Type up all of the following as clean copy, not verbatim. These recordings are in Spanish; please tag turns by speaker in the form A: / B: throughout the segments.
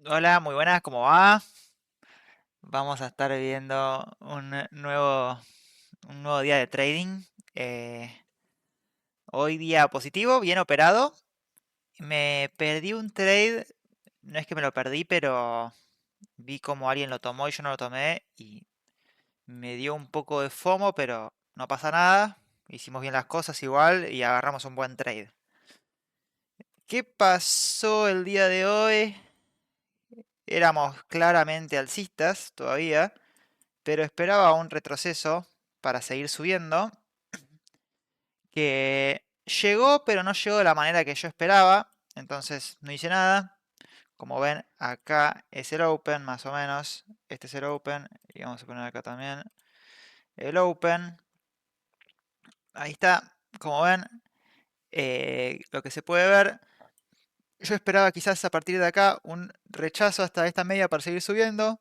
A: Hola, muy buenas, ¿cómo va? Vamos a estar viendo un nuevo día de trading. Eh, Hoy día positivo, bien operado. Me perdí un trade, no es que me lo perdí, pero vi como alguien lo tomó y yo no lo tomé y me dio un poco de FOMO, pero no pasa nada. Hicimos bien las cosas igual y agarramos un buen trade. ¿Qué pasó el día de hoy? Éramos claramente alcistas todavía, pero esperaba un retroceso para seguir subiendo, que llegó, pero no llegó de la manera que yo esperaba, entonces no hice nada. Como ven, acá es el open, más o menos. Este es el open, y vamos a poner acá también el open. Ahí está, como ven, lo que se puede ver. Yo esperaba quizás a partir de acá un rechazo hasta esta media para seguir subiendo,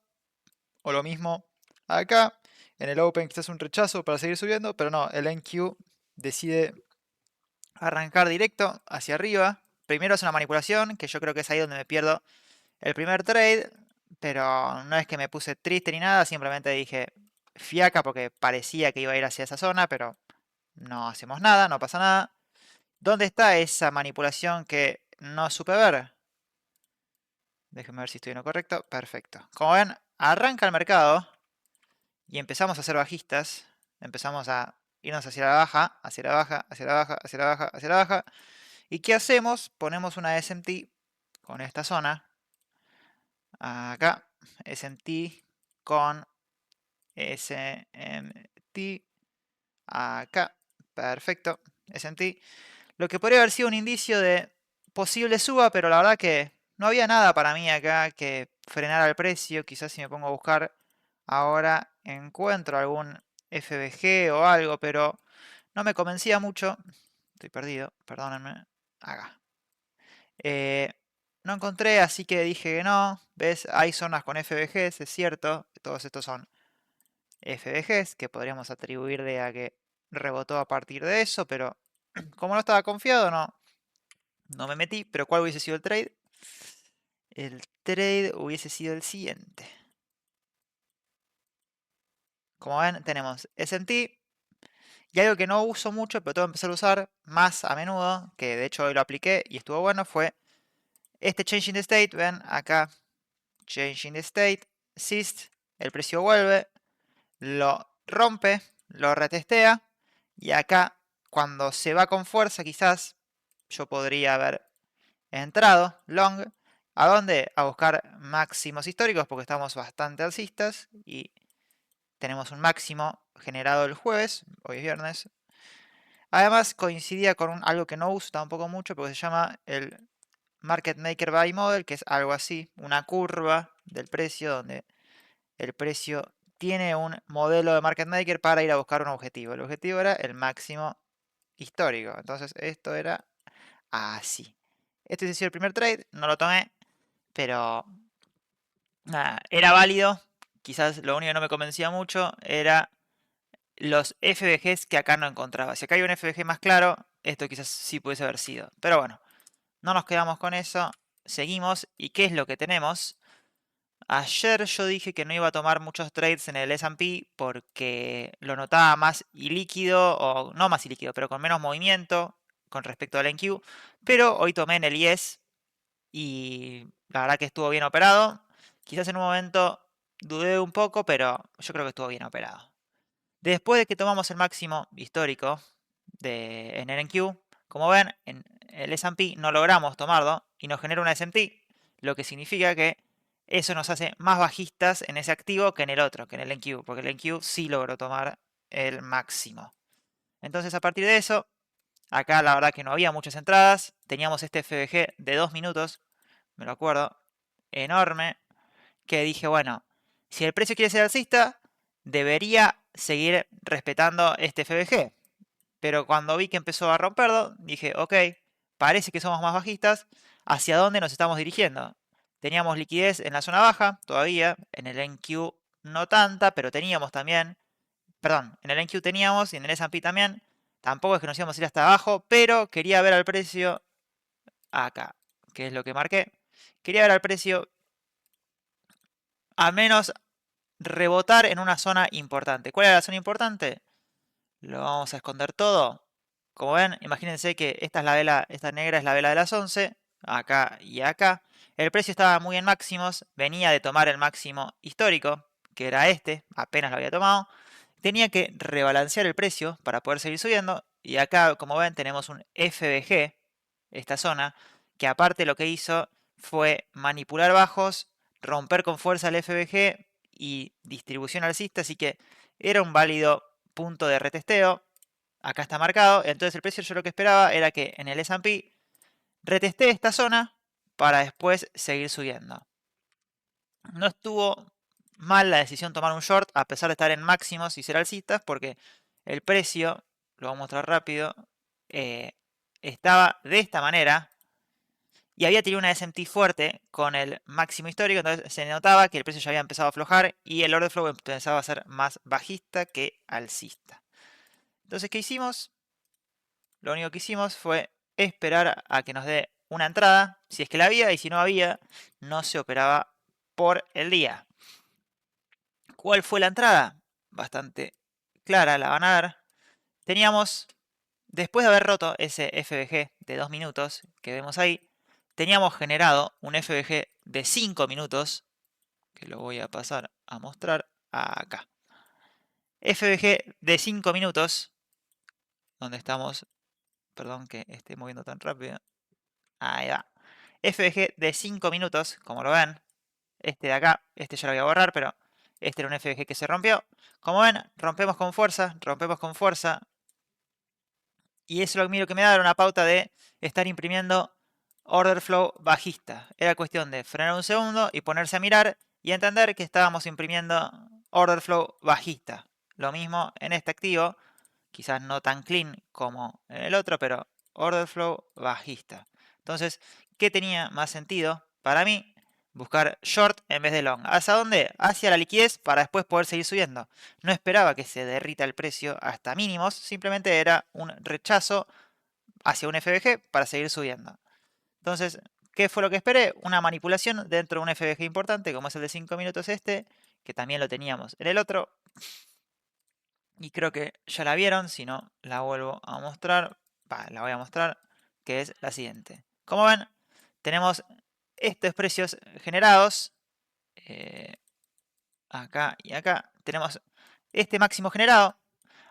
A: o lo mismo acá. En el open quizás un rechazo para seguir subiendo, pero no, el NQ decide arrancar directo hacia arriba. Primero es una manipulación, que yo creo que es ahí donde me pierdo el primer trade, pero no es que me puse triste ni nada, simplemente dije fiaca porque parecía que iba a ir hacia esa zona, pero no hacemos nada, no pasa nada. ¿Dónde está esa manipulación que no supe ver? Déjenme ver si estoy en lo correcto. Perfecto. Como ven, arranca el mercado y empezamos a ser bajistas. Empezamos a irnos hacia la baja, hacia la baja, hacia la baja, hacia la baja, hacia la baja. ¿Y qué hacemos? Ponemos una SMT con esta zona. Acá. SMT con SMT. Acá. Perfecto. SMT. Lo que podría haber sido un indicio de posible suba, pero la verdad que no había nada para mí acá que frenara el precio. Quizás si me pongo a buscar ahora encuentro algún FBG o algo, pero no me convencía mucho. Estoy perdido, perdónenme. Acá. Eh, no encontré, así que dije que no. ¿Ves? Hay zonas con FBGs, es cierto. Todos estos son FBGs que podríamos atribuirle a que rebotó a partir de eso, pero como no estaba confiado, no me metí. Pero ¿cuál hubiese sido el trade? El trade hubiese sido el siguiente. Como ven, tenemos SMT y algo que no uso mucho, pero tengo que empezar a usar más a menudo, que de hecho hoy lo apliqué y estuvo bueno, fue este Changing the State. Ven acá, Changing the State, Syst, el precio vuelve, lo rompe, lo retestea y acá cuando se va con fuerza quizás yo podría haber entrado long. ¿A dónde? A buscar máximos históricos porque estamos bastante alcistas y tenemos un máximo generado el jueves, hoy es viernes. Además coincidía con algo que no uso tampoco mucho porque se llama el Market Maker Buy Model, que es algo así, una curva del precio donde el precio tiene un modelo de market maker para ir a buscar un objetivo. El objetivo era el máximo histórico. Entonces esto era así. Este ha sido el primer trade, no lo tomé, pero nada, era válido. Quizás lo único que no me convencía mucho era los FBGs que acá no encontraba. Si acá hay un FBG más claro, esto quizás sí pudiese haber sido. Pero bueno, no nos quedamos con eso. Seguimos. ¿Y qué es lo que tenemos? Ayer yo dije que no iba a tomar muchos trades en el S&P porque lo notaba más ilíquido, o no más ilíquido, pero con menos movimiento con respecto al NQ. Pero hoy tomé en el IES y la verdad que estuvo bien operado. Quizás en un momento dudé un poco, pero yo creo que estuvo bien operado. Después de que tomamos el máximo histórico en el NQ, como ven, en el S&P no logramos tomarlo y nos genera una SMT, lo que significa que eso nos hace más bajistas en ese activo que en el otro, que en el NQ, porque el NQ sí logró tomar el máximo. Entonces a partir de eso, acá la verdad que no había muchas entradas, teníamos este FBG de 2 minutos, me lo acuerdo, enorme, que dije, bueno, si el precio quiere ser alcista, debería seguir respetando este FBG. Pero cuando vi que empezó a romperlo, dije, ok, parece que somos más bajistas, ¿hacia dónde nos estamos dirigiendo? Teníamos liquidez en la zona baja, todavía, en el NQ no tanta, pero teníamos también, perdón, en el NQ teníamos y en el S&P también, tampoco es que nos íbamos a ir hasta abajo, pero quería ver al precio acá, que es lo que marqué, quería ver al precio a menos rebotar en una zona importante. ¿Cuál era la zona importante? Lo vamos a esconder todo. Como ven, imagínense que esta es la vela, esta negra es la vela de las 11, acá y acá. El precio estaba muy en máximos, venía de tomar el máximo histórico, que era este, apenas lo había tomado. Tenía que rebalancear el precio para poder seguir subiendo. Y acá, como ven, tenemos un FBG, esta zona, que aparte lo que hizo fue manipular bajos, romper con fuerza el FBG y distribución alcista, así que era un válido punto de retesteo. Acá está marcado, entonces el precio yo lo que esperaba era que en el S&P retestee esta zona para después seguir subiendo. No estuvo mal la decisión tomar un short a pesar de estar en máximos y ser alcistas, porque el precio, lo voy a mostrar rápido, eh, estaba de esta manera y había tenido una SMT fuerte con el máximo histórico, entonces se notaba que el precio ya había empezado a aflojar y el order flow empezaba a ser más bajista que alcista. Entonces, ¿qué hicimos? Lo único que hicimos fue esperar a que nos dé una entrada, si es que la había, y si no había, no se operaba por el día. ¿Cuál fue la entrada? Bastante clara, la van a ver. Teníamos, después de haber roto ese FBG de 2 minutos que vemos ahí, teníamos generado un FBG de 5 minutos, que lo voy a pasar a mostrar acá. FBG de 5 minutos, donde estamos, perdón que esté moviendo tan rápido. Ahí va. FBG de 5 minutos, como lo ven. Este de acá, este ya lo voy a borrar, pero este era un FBG que se rompió. Como ven, rompemos con fuerza, rompemos con fuerza. Y eso lo que me da era una pauta de estar imprimiendo order flow bajista. Era cuestión de frenar un segundo y ponerse a mirar y entender que estábamos imprimiendo order flow bajista. Lo mismo en este activo, quizás no tan clean como en el otro, pero order flow bajista. Entonces, ¿qué tenía más sentido? Para mí, buscar short en vez de long. ¿Hacia dónde? Hacia la liquidez para después poder seguir subiendo. No esperaba que se derrita el precio hasta mínimos, simplemente era un rechazo hacia un FBG para seguir subiendo. Entonces, ¿qué fue lo que esperé? Una manipulación dentro de un FBG importante, como es el de 5 minutos este, que también lo teníamos en el otro. Y creo que ya la vieron, si no, la vuelvo a mostrar. La voy a mostrar, que es la siguiente. Como ven, tenemos estos precios generados. Acá y acá. Tenemos este máximo generado.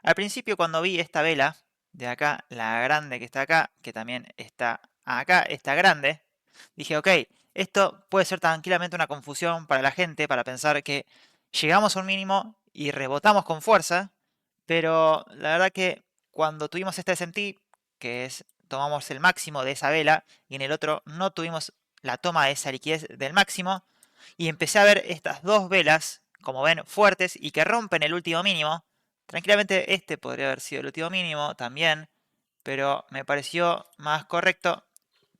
A: Al principio, cuando vi esta vela de acá, la grande que está acá, que también está acá, esta grande, dije, ok, esto puede ser tranquilamente una confusión para la gente, para pensar que llegamos a un mínimo y rebotamos con fuerza, pero la verdad que cuando tuvimos esta SMT, que es, tomamos el máximo de esa vela, y en el otro no tuvimos la toma de esa liquidez del máximo, y empecé a ver estas dos velas, como ven, fuertes y que rompen el último mínimo. Tranquilamente este podría haber sido el último mínimo también, pero me pareció más correcto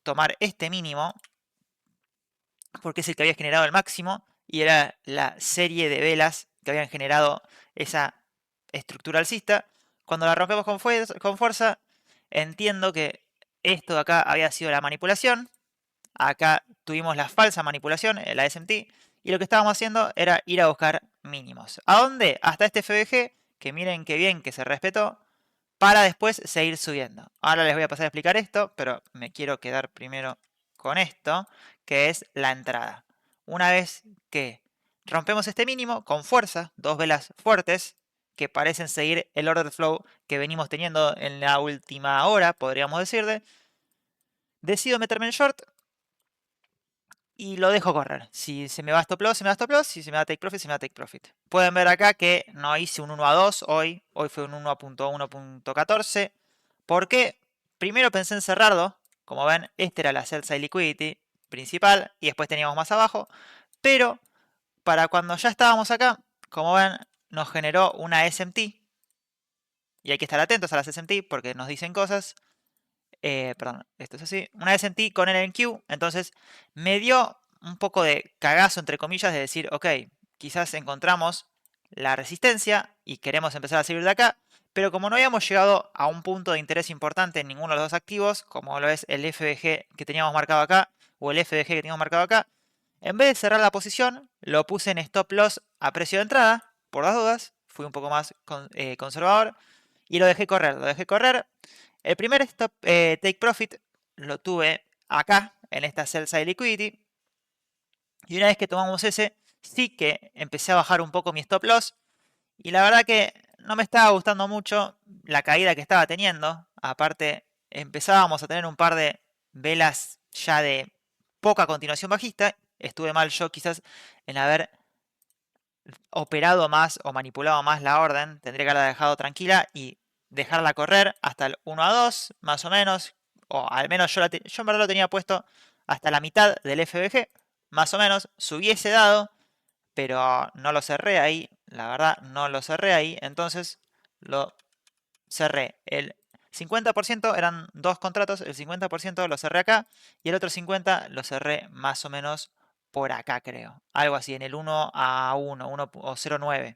A: tomar este mínimo porque es el que había generado el máximo y era la serie de velas que habían generado esa estructura alcista. Cuando la rompemos con fuerza, entiendo que esto de acá había sido la manipulación. Acá tuvimos la falsa manipulación, la SMT, y lo que estábamos haciendo era ir a buscar mínimos. ¿A dónde? Hasta este FBG, que miren qué bien que se respetó, para después seguir subiendo. Ahora les voy a pasar a explicar esto, pero me quiero quedar primero con esto, que es la entrada. Una vez que rompemos este mínimo con fuerza, dos velas fuertes, que parecen seguir el order flow que venimos teniendo en la última hora, podríamos decirle, decido meterme en short y lo dejo correr. Si se me va stop loss, se me va stop loss. Si se me va take profit, se me va take profit. Pueden ver acá que no hice un 1 a 2 hoy. Hoy fue un 1.1.14. ¿Por qué? Primero pensé en cerrarlo. Como ven, este era la sell side liquidity principal. Y después teníamos más abajo. Pero para cuando ya estábamos acá, como ven, nos generó una SMT. Y hay que estar atentos a las SMT porque nos dicen cosas. Perdón, esto es así. Una vez sentí con el NQ, entonces me dio un poco de cagazo, entre comillas, de decir, ok, quizás encontramos la resistencia y queremos empezar a seguir de acá, pero como no habíamos llegado a un punto de interés importante en ninguno de los dos activos, como lo es el FBG que teníamos marcado acá, o el FDG que teníamos marcado acá, En vez de cerrar la posición, lo puse en stop loss a precio de entrada, por las dudas. Fui un poco más conservador y lo dejé correr, lo dejé correr. El primer stop take profit lo tuve acá, en esta sell side liquidity. Y una vez que tomamos ese, sí que empecé a bajar un poco mi stop loss. Y la verdad que no me estaba gustando mucho la caída que estaba teniendo. Aparte, empezábamos a tener un par de velas ya de poca continuación bajista. Estuve mal yo quizás en haber operado más o manipulado más la orden. Tendría que haberla dejado tranquila y dejarla correr hasta el 1 a 2, más o menos. O al menos yo en verdad lo tenía puesto hasta la mitad del FBG. Más o menos, si hubiese dado, pero no lo cerré ahí, la verdad no lo cerré ahí, entonces lo cerré. El 50% eran dos contratos, el 50% lo cerré acá y el otro 50% lo cerré más o menos por acá, creo. Algo así, en el 1 a 1, 1 o 0,9.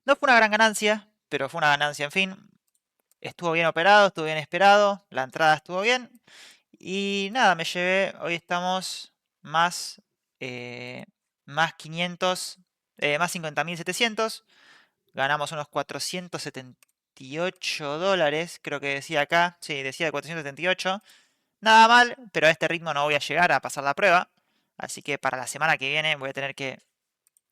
A: No fue una gran ganancia, pero fue una ganancia, en fin. Estuvo bien operado, estuvo bien esperado, la entrada estuvo bien. Y nada, me llevé, hoy estamos más, eh, más 500, más 50.700. Ganamos unos 478 dólares, creo que decía acá. Sí, decía de 478. Nada mal, pero a este ritmo no voy a llegar a pasar la prueba. Así que para la semana que viene voy a tener que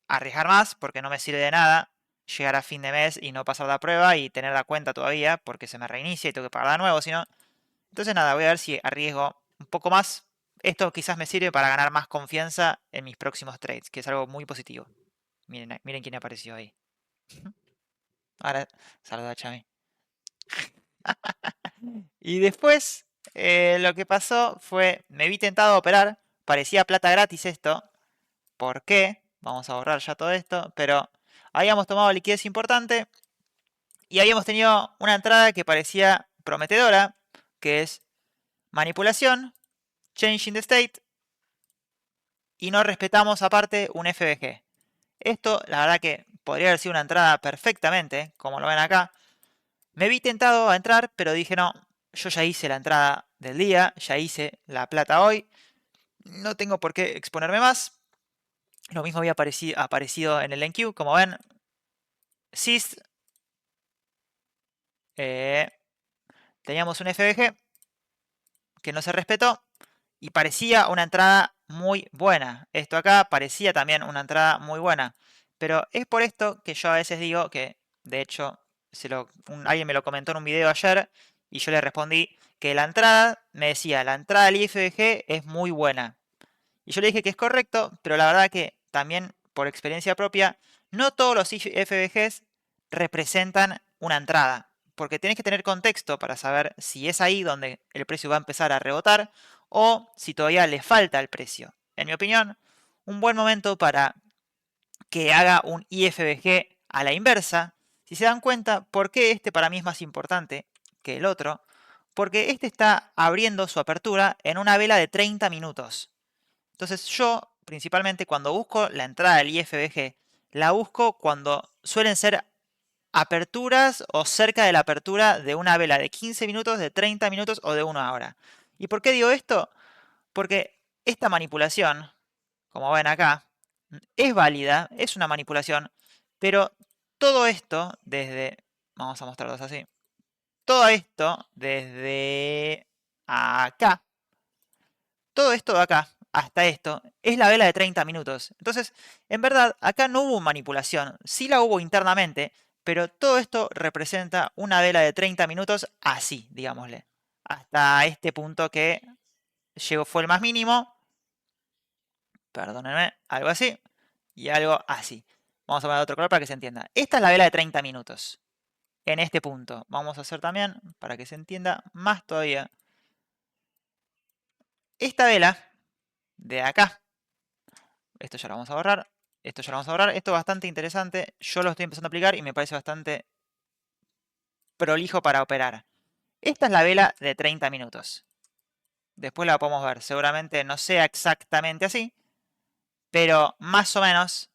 A: arriesgar más porque no me sirve de nada llegar a fin de mes y no pasar la prueba y tener la cuenta todavía porque se me reinicia y tengo que pagar de nuevo, si no. Entonces nada, voy a ver si arriesgo un poco más. Esto quizás me sirve para ganar más confianza en mis próximos trades, que es algo muy positivo. Miren, miren quién apareció ahí. Ahora saluda a Chami. Y después lo que pasó fue, me vi tentado a operar. Parecía plata gratis esto. ¿Por qué? Vamos a borrar ya todo esto. Pero habíamos tomado liquidez importante y habíamos tenido una entrada que parecía prometedora, que es manipulación, changing the state, y no respetamos aparte un FBG. Esto, la verdad que podría haber sido una entrada perfectamente, como lo ven acá. Me vi tentado a entrar, pero dije no, yo ya hice la entrada del día, ya hice la plata hoy, no tengo por qué exponerme más. Lo mismo había aparecido en el NQ, como ven, SIS, teníamos un FBG que no se respetó y parecía una entrada muy buena. Esto acá parecía también una entrada muy buena. Pero es por esto que yo a veces digo que, de hecho, alguien me lo comentó en un video ayer y yo le respondí que la entrada, me decía, la entrada del IFBG es muy buena. Y yo le dije que es correcto, pero la verdad que también por experiencia propia, no todos los IFBGs representan una entrada. Porque tienes que tener contexto para saber si es ahí donde el precio va a empezar a rebotar o si todavía le falta el precio. En mi opinión, un buen momento para que haga un IFBG a la inversa, si se dan cuenta, ¿por qué este para mí es más importante que el otro? Porque este está abriendo su apertura en una vela de 30 minutos. Entonces yo, principalmente cuando busco la entrada del IFBG, la busco cuando suelen ser aperturas o cerca de la apertura de una vela de 15 minutos, de 30 minutos o de 1 hora. ¿Y por qué digo esto? Porque esta manipulación, como ven acá, es válida, es una manipulación, pero todo esto desde, vamos a mostrarlos así, todo esto desde acá, todo esto de acá hasta esto es la vela de 30 minutos. Entonces, en verdad, acá no hubo manipulación, sí la hubo internamente, pero todo esto representa una vela de 30 minutos así, digámosle, hasta este punto que llegó, fue el más mínimo, perdónenme, algo así y algo así. Vamos a poner otro color para que se entienda. Esta es la vela de 30 minutos. En este punto. Vamos a hacer también, para que se entienda más todavía. Esta vela de acá. Esto ya lo vamos a borrar. Esto ya lo vamos a borrar. Esto es bastante interesante. Yo lo estoy empezando a aplicar y me parece bastante prolijo para operar. Esta es la vela de 30 minutos. Después la podemos ver. Seguramente no sea exactamente así. Pero más o menos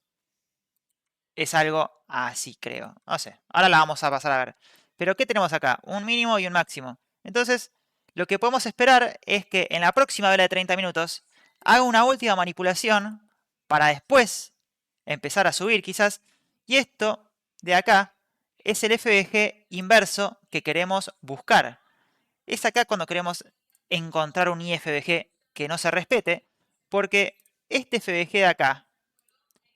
A: es algo así, creo. No sé. Ahora la vamos a pasar a ver. Pero ¿qué tenemos acá? Un mínimo y un máximo. Entonces, lo que podemos esperar es que en la próxima vela de 30 minutos hago una última manipulación para después empezar a subir quizás, y esto de acá es el FBG inverso que queremos buscar. Es acá cuando queremos encontrar un IFBG que no se respete, porque este FBG de acá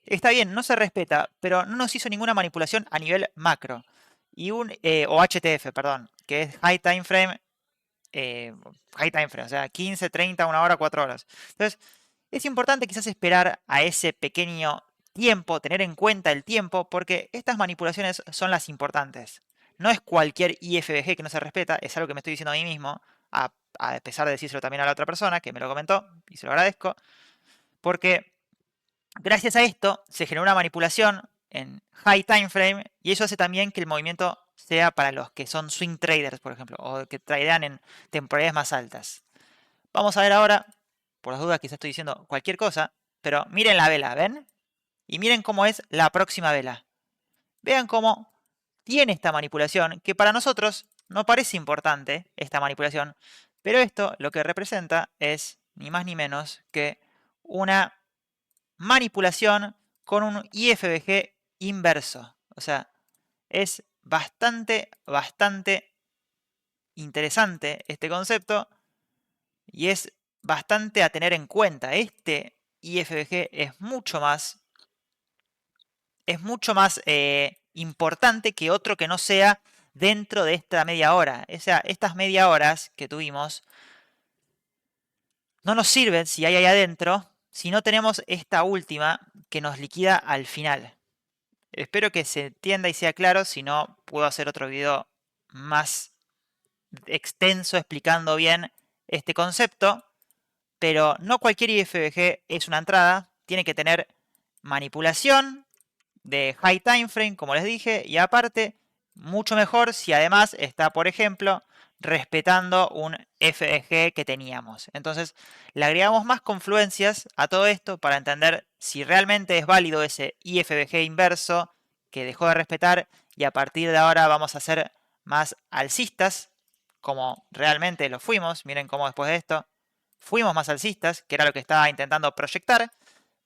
A: está bien, no se respeta, pero no nos hizo ninguna manipulación a nivel macro. O HTF, perdón, que es High Time Frame, o sea, 15, 30, 1 hora, 4 horas. Entonces, es importante quizás esperar a ese pequeño tiempo, tener en cuenta el tiempo, porque estas manipulaciones son las importantes. No es cualquier IFBG que no se respeta, es algo que me estoy diciendo a mí mismo, a pesar de decírselo también a la otra persona que me lo comentó, y se lo agradezco, porque gracias a esto se generó una manipulación en high time frame y eso hace también que el movimiento sea para los que son swing traders, por ejemplo, o que tradean en temporalidades más altas. Vamos a ver ahora, por las dudas quizás estoy diciendo cualquier cosa, pero miren la vela, ¿ven? Y miren cómo es la próxima vela. Vean cómo tiene esta manipulación, que para nosotros no parece importante esta manipulación, pero esto lo que representa es ni más ni menos que una manipulación con un IFBG inverso. O sea, es bastante interesante este concepto y es bastante a tener en cuenta. Este IFBG es mucho más importante que otro que no sea dentro de esta media hora. O sea, estas media horas que tuvimos no nos sirven si hay ahí adentro, si no tenemos esta última que nos liquida al final. Espero que se entienda y sea claro, si no puedo hacer otro video más extenso explicando bien este concepto, pero no cualquier IFBG es una entrada, tiene que tener manipulación de high time frame, como les dije, y aparte, mucho mejor si además está, por ejemplo, respetando un FBG que teníamos. Entonces, le agregamos más confluencias a todo esto para entender si realmente es válido ese IFBG inverso que dejó de respetar y a partir de ahora vamos a ser más alcistas, como realmente lo fuimos. Miren cómo después de esto fuimos más alcistas, que era lo que estaba intentando proyectar,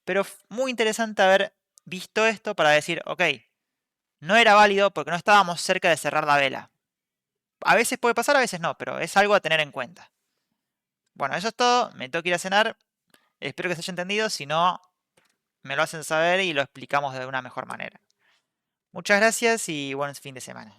A: pero muy interesante haber visto esto para decir, ok, no era válido porque no estábamos cerca de cerrar la vela. A veces puede pasar, a veces no, pero es algo a tener en cuenta. Bueno, eso es todo, me tengo que ir a cenar, espero que se haya entendido, si no, me lo hacen saber y lo explicamos de una mejor manera. Muchas gracias y buen fin de semana.